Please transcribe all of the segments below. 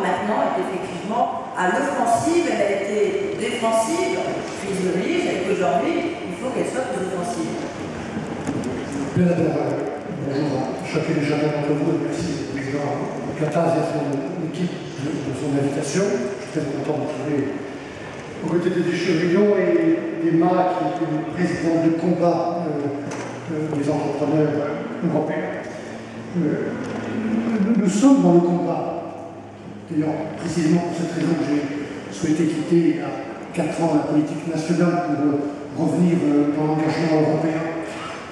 maintenant est effectivement à l'offensive. Elle a été défensive, puis isolée, et qu'aujourd'hui, il faut qu'elle soit plus offensive. Bien d'abord, bonjour à chacun et chacun d'entre vous, et merci au président Cataz et à son équipe de son invitation. Je suis très content de trouver aux côtés de Chevrillon et d'Emma, qui est le président de combat des entrepreneurs européens. Nous sommes dans le combat. D'ailleurs, précisément pour cette raison que j'ai souhaité quitter il y a 4 ans la politique nationale pour revenir dans l'engagement européen.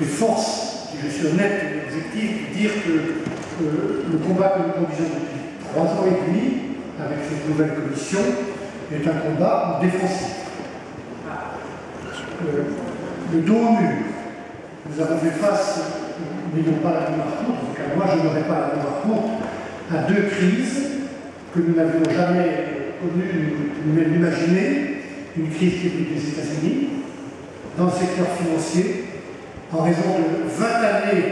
Et force, si je suis honnête et objectif, de dire que le combat que nous conduisons depuis 3 ans et demi avec cette nouvelle commission est un combat défensif. Le dos au mur. Nous avons fait face, n'ayons pas la mémoire courte, en tout cas moi je n'aurais pas la mémoire courte, à 2 crises que nous n'avions jamais connues ni même imaginées. Une crise qui est venue des États-Unis, dans le secteur financier, en raison de 20 années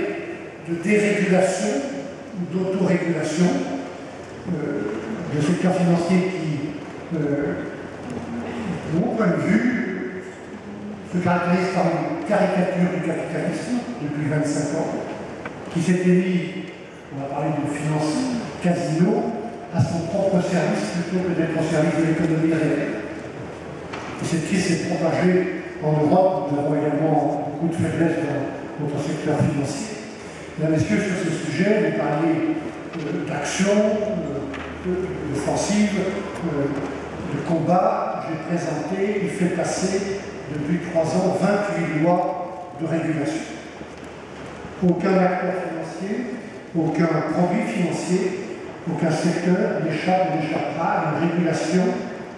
de dérégulation ou d'autorégulation, le secteur financier qui, de mon point de vue, se caractérise par une caricature du capitalisme depuis 25 ans, qui s'était mis, on va parler de finance casino, à son propre service plutôt que d'être au service de l'économie réelle. Et cette crise s'est propagée en Europe. Nous avons également beaucoup de faiblesses dans notre secteur financier. Mesdames et messieurs, sur ce sujet, vous parliez d'action, d'offensive, de combat. J'ai présenté et fait passer depuis 3 ans 28 lois de régulation. Aucun acteur financier, aucun produit financier, aucun secteur n'échappera à une régulation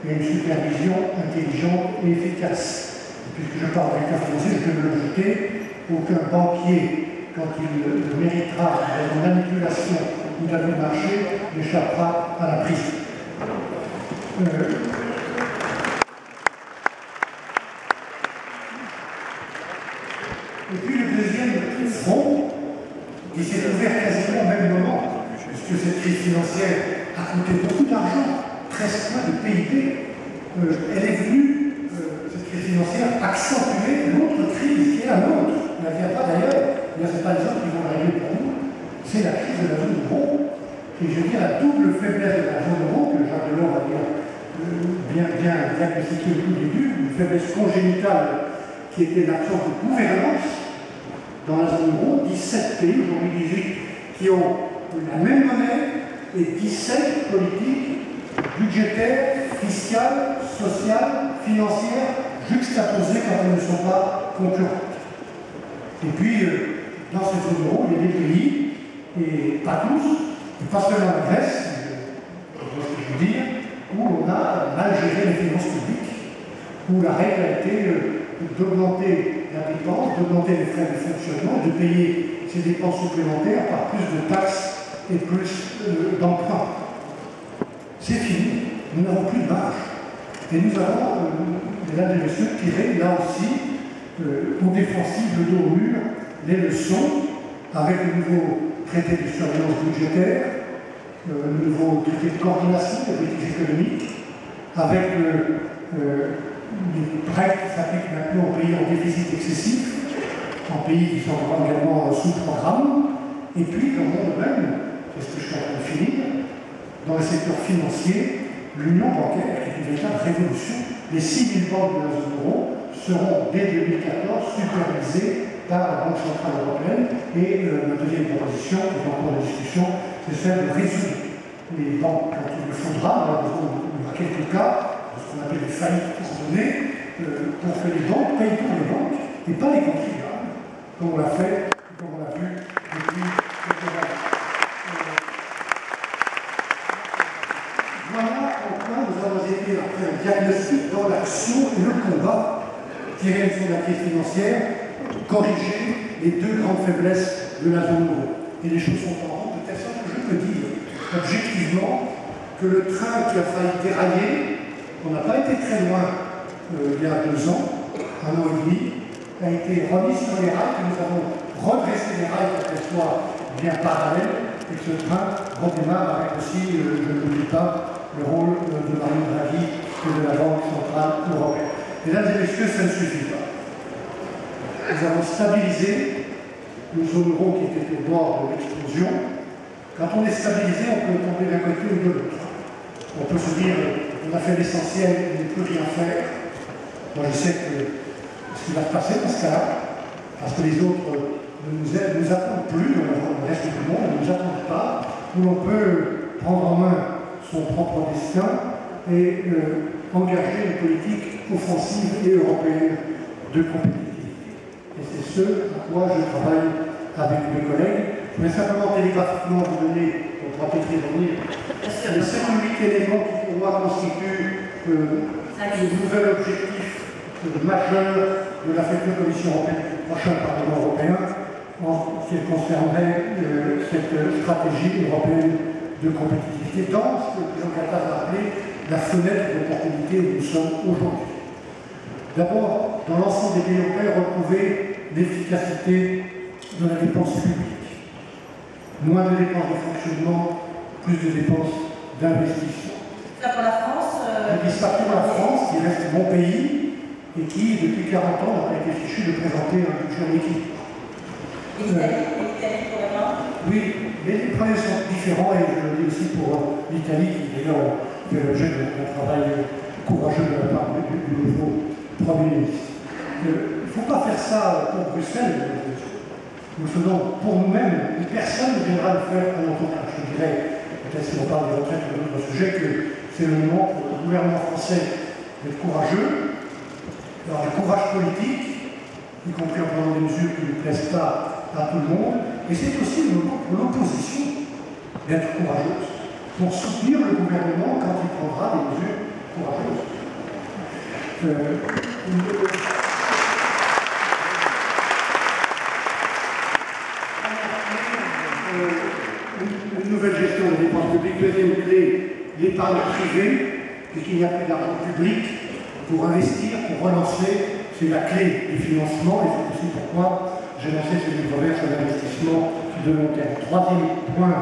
et à une supervision intelligente et efficace. Et puisque je parle d'acteur financier, je peux me l'ajouter, aucun banquier, quand il méritera de manipulation ou d'abus de marché, n'échappera à la prison. Et puis le deuxième front, qui s'est ouvert quasiment au même moment, puisque cette crise financière a coûté beaucoup d'argent, 13 points de PIB, elle est venue, cette crise financière, accentuer l'autre crise qui est la nôtre. Elle ne vient pas d'ailleurs, ce n'est pas les autres qui vont régler pour nous, c'est la crise de la zone euro. Et je veux dire la double faiblesse de la zone euro, que Jacques Delors a bien diagnostiqué au tout début, une faiblesse congénitale qui était l'absence de gouvernance dans la zone euro, 17 pays, aujourd'hui 18, qui ont la même monnaie et 17 politiques budgétaires, fiscales, sociales, financières, juxtaposées quand elles ne sont pas concurrentes. Et puis, dans cette zone euro, il y a des pays, et pas tous, et pas seulement la Grèce, c'est ce que je veux dire, où on a mal géré les finances publiques, où la règle a été d'augmenter la dépense, d'augmenter les frais de fonctionnement, de payer ces dépenses supplémentaires par plus de taxes et plus d'emprunts. C'est fini, nous n'avons plus de marge. Et nous avons, mesdames et messieurs, tiré là aussi, au défensif, le dos au mur, les leçons avec le nouveau traité de surveillance budgétaire, le nouveau traité de coordination des politiques économiques, avec les prêts qui s'appliquent maintenant aux pays en déficit excessif, en pays qui sont également sous programme, et puis dans mon domaine, c'est ce que je suis en train de finir, dans le secteur financier, l'union bancaire est une véritable révolution. Les 6 000 banques de la zone euro seront dès 2014 supervisées par la Banque centrale européenne, et la deuxième proposition, qui est en cours de discussion, c'est celle de résoudre les banques quand il le faudra. Malheureusement, il y aura quelques cas, ce qu'on appelle des faillites ordonnées, pour que les banques payent pour les banques et pas les contribuables, comme on l'a fait, comme on l'a vu depuis quelques années. Voilà pourquoi nous avons été, après un diagnostic, dans l'action et le combat, tirer une de la crise financière, corriger les 2 grandes faiblesses de la zone euro. Et les choses sont en route de telle sorte que je peux dire objectivement que le train qui a failli dérailler, on n'a pas été très loin il y a 2 ans, 1 an et demi, a été remis sur les rails, que nous avons redressé les rails pour qu'elles soient bien parallèles, et que ce train redémarre avec aussi, je ne l'oublie pas, le rôle de Mario Draghi et de la Banque centrale européenne. Mesdames et messieurs, ça ne suffit pas. Nous avons stabilisé une zone euro qui était au bord de l'explosion. Quand on est stabilisé, on peut tomber d'un côté ou de l'autre. On peut se dire, on a fait l'essentiel, on ne peut rien faire. Moi, je sais que ce qui va se passer dans ce cas-là, parce que les autres ne nous attendent plus, le reste du monde ne nous attendent pas, où l'on peut prendre en main son propre destin et engager une politique offensive et européenne de compétitivité. Et c'est ce à quoi je travaille avec mes collègues. Je vais simplement télégraphiquement vous donner, pour peut-être y revenir, les 7 ou 8 éléments qui pour moi constituent le nouvel objectif majeur de la future Commission européenne du prochain Parlement européen en ce qui concernerait cette stratégie européenne de compétitivité dans ce que le président Qatar a appelé la fenêtre d'opportunité où nous sommes aujourd'hui. D'abord, dans l'ensemble des pays européens, retrouver l'efficacité de la dépense publique. Moins de dépenses de fonctionnement, plus de dépenses d'investissement. Ça pour la France Je dis ça pour la France, qui reste mon pays, et qui, depuis 40 ans, a été fichu de présenter un budget en équilibre. Et l'Italie pour la main? Oui, les problèmes sont différents, et je le dis aussi pour l'Italie, qui d'ailleurs fait l'objet d'un travail courageux de la part du nouveau Premier ministre. Il ne faut pas faire ça pour Bruxelles. Nous faisons pour nous-mêmes, et personne ne viendra le faire à notre place. Je dirais, peut-être si on parle des retraites ou d'autres sujets, que c'est le moment pour le gouvernement français d'être courageux, d'avoir un courage politique, y compris en prenant des mesures qui ne plaisent pas à tout le monde, et c'est aussi le moment pour l'opposition d'être courageuse, pour soutenir le gouvernement quand il prendra des mesures courageuses. Une nouvelle gestion des dépenses publiques, deuxième clé, l'épargne privée, puisqu'il n'y a plus d'argent public pour investir, pour relancer, c'est la clé du financement, et c'est aussi pourquoi j'ai lancé ce livre vert sur l'investissement de long terme. Troisième point,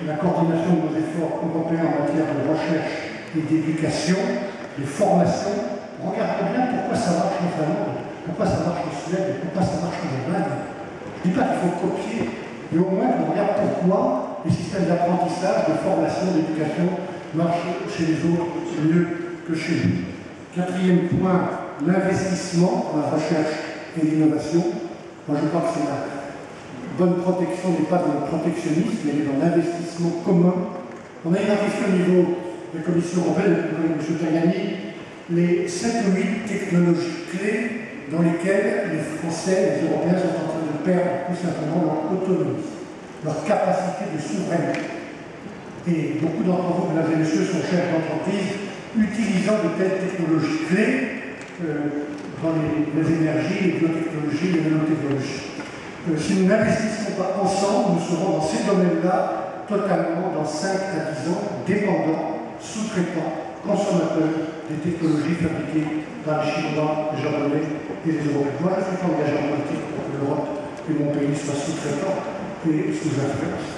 la coordination de nos efforts européens en matière de recherche et d'éducation, de formation. Regardons bien pourquoi ça marche en Finlande, pourquoi ça marche en Suède, pourquoi ça marche en Allemagne. Je ne dis pas qu'il faut copier, mais au moins on regarde pourquoi les systèmes d'apprentissage, de formation, d'éducation marchent chez les autres mieux que chez nous. Quatrième point, l'investissement dans la recherche et l'innovation. Moi je crois que c'est la bonne protection, n'est pas dans le protectionnisme, mais dans l'investissement commun. On a identifié au niveau de la Commission européenne, avec M. Tajani, les 7 ou 8 technologies clés dans lesquelles les Français et les Européens sont en train de perdre tout simplement leur autonomie, leur capacité de souveraineté. Et beaucoup d'entre vous, mesdames et messieurs, sont chefs d'entreprise utilisant de telles technologies clés dans les énergies, les biotechnologies, les nanotechnologies. Si nous n'investissons pas ensemble, nous serons dans ces domaines-là totalement, dans 5 à 10 ans, dépendants, sous-traitants, consommateurs des technologies fabriquées par les Chinois, les Japonais et les Européens. Moi, je ne suis pas engagé en politique pour que l'Europe et mon pays soient sous-traitants et sous influence.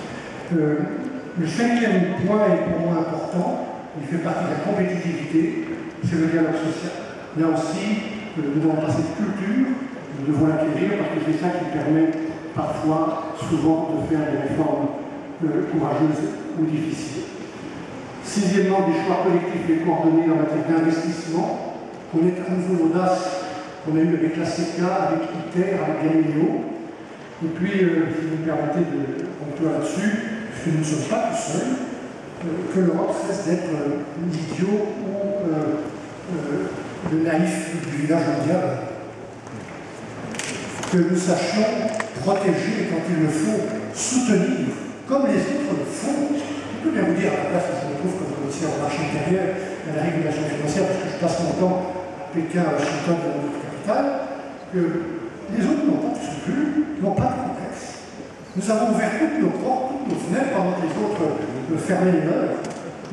Le cinquième point est pour moi important, il fait partie de la compétitivité, c'est le dialogue social. Là aussi, nous devons passer de culture, nous devons l'acquérir parce que c'est ça qui permet parfois, souvent, de faire des réformes courageuses ou difficiles. Sixièmement, des choix collectifs et coordonnés en matière d'investissement, qu'on ait à nouveau l'audace qu'on a eu avec la CECA, avec ITER, avec Galileo. Et puis, si vous me permettez de conclure là-dessus, puisque nous ne sommes pas tout seuls, que l'Europe cesse d'être l'idiot ou le naïf du village mondial. Que nous sachions protéger et quand il le faut, soutenir, comme les autres le font. Je peux bien vous dire, à la place où je me trouve comme commissaire au marché intérieur et à la régulation financière, parce que je passe mon temps à Pékin, à Washington, dans notre capitale, que les autres n'ont pas de scrupules, n'ont pas de complexe. Nous avons ouvert toutes nos portes, toutes nos fenêtres, pendant que les autres fermaient les leurs.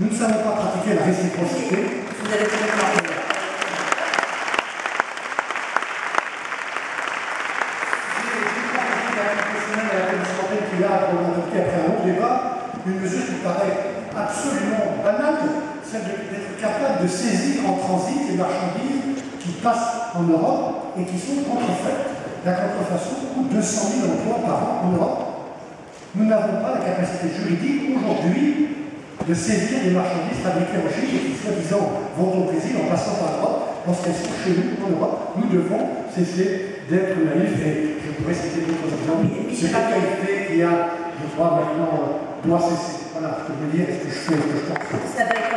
Nous ne savons pas pratiquer la réciprocité. Vous allez faire Qui a pour n'importe après un long débat, capable de saisir en transit les marchandises qui passent en Europe et qui sont contrefaites. La contrefaçon coûte 200 000 emplois par an en Europe. Nous n'avons pas la capacité juridique aujourd'hui de saisir des marchandises fabriquées en Chine et qui, soi-disant, vont au Brésil en passant par l'Europe. Lorsqu'elles sont chez nous, en Europe, nous devons cesser d'être naïfs. Et je pourrais citer d'autres exemples. C'est la qualité qui a, je crois, maintenant, doit cesser. Voilà ce que je veux dire, est-ce que je fais, est-ce que je pense.